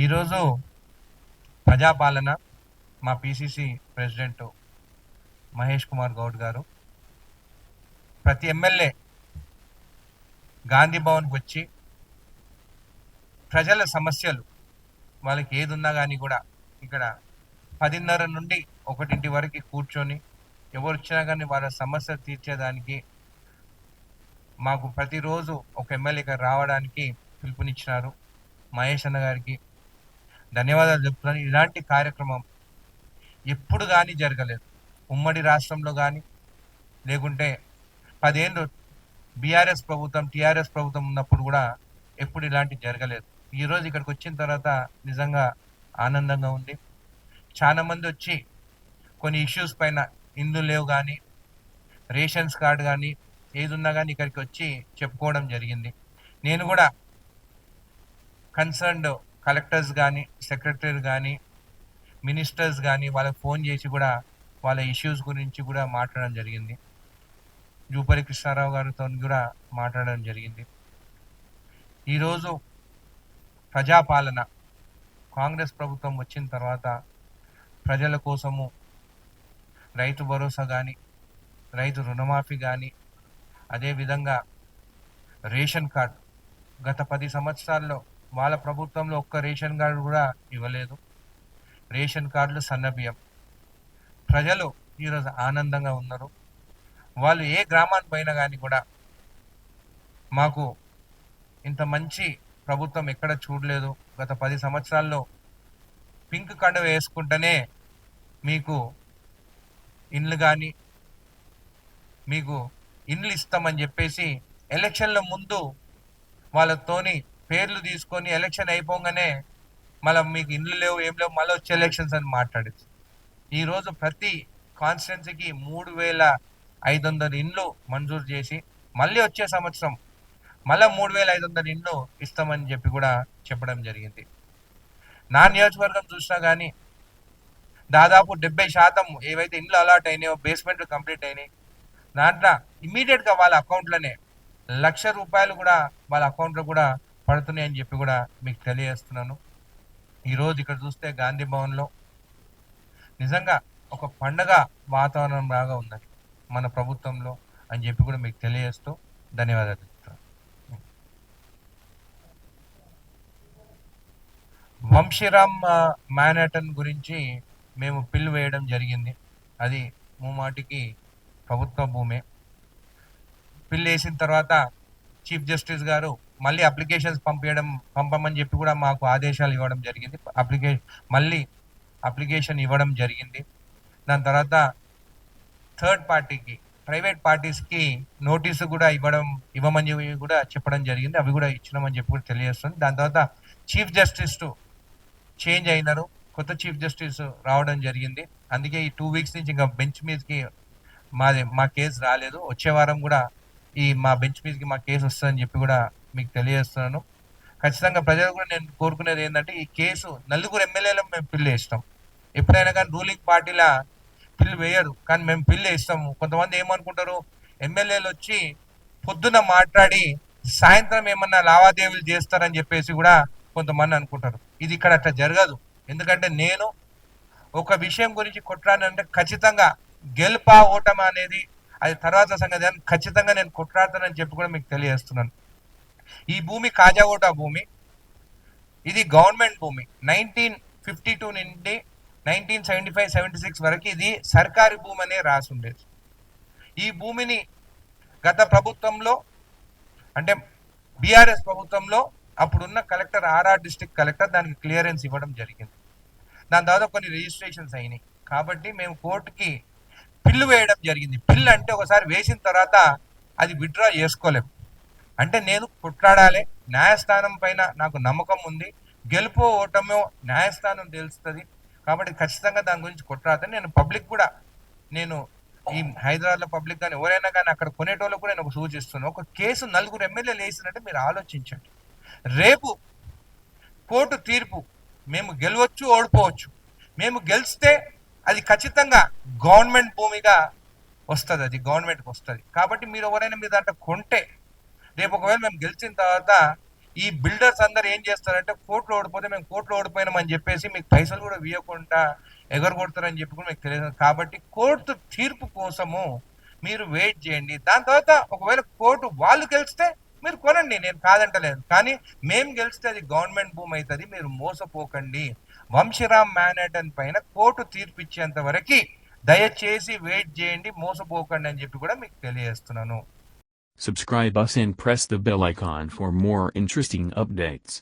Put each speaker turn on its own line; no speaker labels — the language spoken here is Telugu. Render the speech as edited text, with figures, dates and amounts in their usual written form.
ఈరోజు ప్రజాపాలన మా పిసిసి ప్రెసిడెంట్ మహేష్ కుమార్ గౌడ్ గారు ప్రతి ఎమ్మెల్యే గాంధీ భవన్కి వచ్చి ప్రజల సమస్యలు వాళ్ళకి ఏది ఉన్నా కానీ కూడా ఇక్కడ 10:30 నుండి 1 వరకు కూర్చొని ఎవరు వచ్చినా కానీ వాళ్ళ సమస్య తీర్చేదానికి మాకు ప్రతిరోజు ఒక ఎమ్మెల్యే రావడానికి పిలుపునిచ్చినారు. మహేష్ అన్న గారికి ధన్యవాదాలు చెప్తున్నాను. ఇలాంటి కార్యక్రమం ఎప్పుడు కానీ జరగలేదు ఉమ్మడి రాష్ట్రంలో కానీ, లేకుంటే 10 ఏళ్ళు బీఆర్ఎస్ ప్రభుత్వం టీఆర్ఎస్ ప్రభుత్వం ఉన్నప్పుడు కూడా ఎప్పుడు ఇలాంటి జరగలేదు. ఈరోజు ఇక్కడికి వచ్చిన తర్వాత నిజంగా ఆనందంగా ఉంది. చాలా మంది వచ్చి కొన్ని ఇష్యూస్ పైన ఇండ్లు లేవు కానీ, రేషన్స్ కార్డు కానీ, ఏది ఉన్నా కానీ ఇక్కడికి వచ్చి చెప్పుకోవడం జరిగింది. నేను కూడా కన్సర్న్డ్ కలెక్టర్స్ కానీ, సెక్రటరీ కానీ, మినిస్టర్స్ కానీ వాళ్ళకి ఫోన్ చేసి కూడా వాళ్ళ ఇష్యూస్ గురించి కూడా మాట్లాడడం జరిగింది. జూపల్లి కృష్ణారావు గారితో కూడా మాట్లాడడం జరిగింది. ఈరోజు ప్రజాపాలన కాంగ్రెస్ ప్రభుత్వం వచ్చిన తర్వాత ప్రజల కోసము రైతు భరోసా కానీ, రైతు రుణమాఫీ కానీ, అదేవిధంగా రేషన్ కార్డు గత 10 సంవత్సరాల్లో వాళ్ళ ప్రభుత్వంలో ఒక్క రేషన్ కార్డు కూడా ఇవ్వలేదు. రేషన్ కార్డులు, సన్నబియ్యం, ప్రజలు ఈరోజు ఆనందంగా ఉన్నారు. వాళ్ళు ఏ గ్రామానికి పోయినా కానీ కూడా మాకు ఇంత మంచి ప్రభుత్వం ఎక్కడ చూడలేదు, గత 10 సంవత్సరాల్లో పింక్ కండువ వేసుకుంటేనే మీకు ఇండ్లు కానీ, మీకు ఇండ్లు ఇస్తామని చెప్పేసి ఎలక్షన్ల ముందు వాళ్ళతోని పేర్లు తీసుకొని ఎలక్షన్ అయిపోగానే మళ్ళీ మీకు ఇండ్లు లేవు, ఏం లేవు, మళ్ళీ వచ్చే ఎలక్షన్స్ అని మాట్లాడచ్చు. ఈరోజు ప్రతి కాన్స్టిట్యున్సీకి 3,500 ఇండ్లు మంజూరు చేసి మళ్ళీ వచ్చే సంవత్సరం మళ్ళీ 3,500 ఇండ్లు ఇస్తామని చెప్పి కూడా చెప్పడం జరిగింది. నా నియోజకవర్గం చూసినా కానీ దాదాపు 70% ఏవైతే ఇండ్లు అలాట్ అయినాయో, బేస్మెంట్లు కంప్లీట్ అయినాయి. దాంట్లో ఇమీడియట్గా వాళ్ళ అకౌంట్లోనే ₹1,00,000 కూడా వాళ్ళ అకౌంట్లో కూడా పడుతున్నాయి అని చెప్పి కూడా మీకు తెలియజేస్తున్నాను. ఈరోజు ఇక్కడ చూస్తే గాంధీ భవన్లో నిజంగా ఒక పండగ వాతావరణం లాగా ఉన్నది మన ప్రభుత్వంలో అని చెప్పి కూడా మీకు తెలియజేస్తూ ధన్యవాదాలు చెప్తున్నాను. వంశీరామ్ మ్యాన్హాటన్ గురించి మేము పిల్లు వేయడం జరిగింది. అది ముమ్మాటికి ప్రభుత్వ భూమే. పిల్లు వేసిన తర్వాత చీఫ్ జస్టిస్ గారు మళ్ళీ అప్లికేషన్స్ పంపమని చెప్పి కూడా మాకు ఆదేశాలు ఇవ్వడం జరిగింది. మళ్ళీ అప్లికేషన్ ఇవ్వడం జరిగింది. దాని తర్వాత థర్డ్ పార్టీకి, ప్రైవేట్ పార్టీస్కి నోటీసు కూడా ఇవ్వమని కూడా చెప్పడం జరిగింది. అవి కూడా ఇచ్చినామని చెప్పి కూడా తెలియజేస్తుంది. దాని తర్వాత చీఫ్ జస్టిస్ చేంజ్ అయినారు, కొత్త చీఫ్ జస్టిస్ రావడం జరిగింది. అందుకే ఈ 2 వీక్స్ నుంచి ఇంకా బెంచ్ మీదకి మా కేసు రాలేదు. వచ్చే వారం కూడా మా బెంచ్ మీదకి మా కేసు వస్తుందని చెప్పి కూడా మీకు తెలియజేస్తున్నాను. ఖచ్చితంగా ప్రజలు కూడా నేను కోరుకునేది ఏంటంటే, ఈ కేసు 4 ఎమ్మెల్యేలకు మేము పిల్లు వేస్తాం. ఎప్పుడైనా కానీ రూలింగ్ పార్టీలా పిల్లు వేయరు, కానీ మేము పిల్లు వేస్తాము. కొంతమంది ఏమనుకుంటారు, ఎమ్మెల్యేలు వచ్చి పొద్దున మాట్లాడి సాయంత్రం ఏమన్నా లావాదేవీలు చేస్తారని చెప్పేసి కూడా కొంతమంది అనుకుంటారు. ఇది ఇక్కడ అట్లా జరగదు. ఎందుకంటే నేను ఒక విషయం గురించి కొట్లాడానంటే ఖచ్చితంగా గెలుపా ఓటమా అనేది అది తర్వాత సంగతి, ఖచ్చితంగా నేను కొట్లాడతానని చెప్పి కూడా మీకు తెలియజేస్తున్నాను. ఈ భూమి కాజాగోటా భూమి, ఇది గవర్నమెంట్ భూమి. 1952 నుండి 1975-76 వరకు ఇది సర్కారీ భూమి అనే రాసి ఉండేది. ఈ భూమిని గత ప్రభుత్వంలో అంటే బీఆర్ఎస్ ప్రభుత్వంలో అప్పుడున్న కలెక్టర్, ఆర్ఆర్ డిస్ట్రిక్ట్ కలెక్టర్ దానికి క్లియరెన్స్ ఇవ్వడం జరిగింది. దాని తర్వాత కొన్ని రిజిస్ట్రేషన్స్ అయినాయి. కాబట్టి మేము కోర్టుకి పిల్లు వేయడం జరిగింది. పిల్లు అంటే ఒకసారి వేసిన తర్వాత అది విత్డ్రా చేసుకోలేము. అంటే నేను కొట్లాడాలి, న్యాయస్థానం పైన నాకు నమ్మకం ఉంది, గెలుపో ఓటమో న్యాయస్థానం తెలుస్తుంది. కాబట్టి ఖచ్చితంగా దాని గురించి కొట్లాడతాను. నేను పబ్లిక్ కూడా, నేను ఈ హైదరాబాద్లో పబ్లిక్ కానీ ఎవరైనా కానీ అక్కడ కొనేటోళ్ళకు కూడా నేను ఒక సూచిస్తున్నాను. ఒక కేసు 4 ఎమ్మెల్యేలు వేసినట్టే మీరు ఆలోచించండి. రేపు కోర్టు తీర్పు మేము గెలవచ్చు, ఓడిపోవచ్చు. మేము గెలిస్తే అది ఖచ్చితంగా గవర్నమెంట్ భూమిగా వస్తుంది, అది గవర్నమెంట్కి వస్తుంది. కాబట్టి మీరు ఎవరైనా మీ దాంట్లో కొంటే రేపు ఒకవేళ మేము గెలిచిన తర్వాత ఈ బిల్డర్స్ అందరు ఏం చేస్తారంటే కోర్టులో ఓడిపోతే మేము కోర్టులో ఓడిపోయినామని చెప్పేసి మీకు పైసలు కూడా ఇవ్వకుండా ఎగరగొడతారని చెప్పి కూడా మీకు తెలియదు. కాబట్టి కోర్టు తీర్పు కోసము మీరు వెయిట్ చేయండి. దాని తర్వాత ఒకవేళ కోర్టు వాళ్ళు గెలిస్తే మీరు కొనండి, నేను కాదంటలేదు. కానీ మేము గెలిస్తే అది గవర్నమెంట్ భూమి అవుతుంది, మీరు మోసపోకండి. వంశీరామ్ మ్యాన్హాటన్ పైన కోర్టు తీర్పు ఇచ్చేంత వరకు దయచేసి వెయిట్ చేయండి, మోసపోకండి అని చెప్పి కూడా మీకు తెలియజేస్తున్నాను.
Subscribe us and press the bell icon for more interesting updates.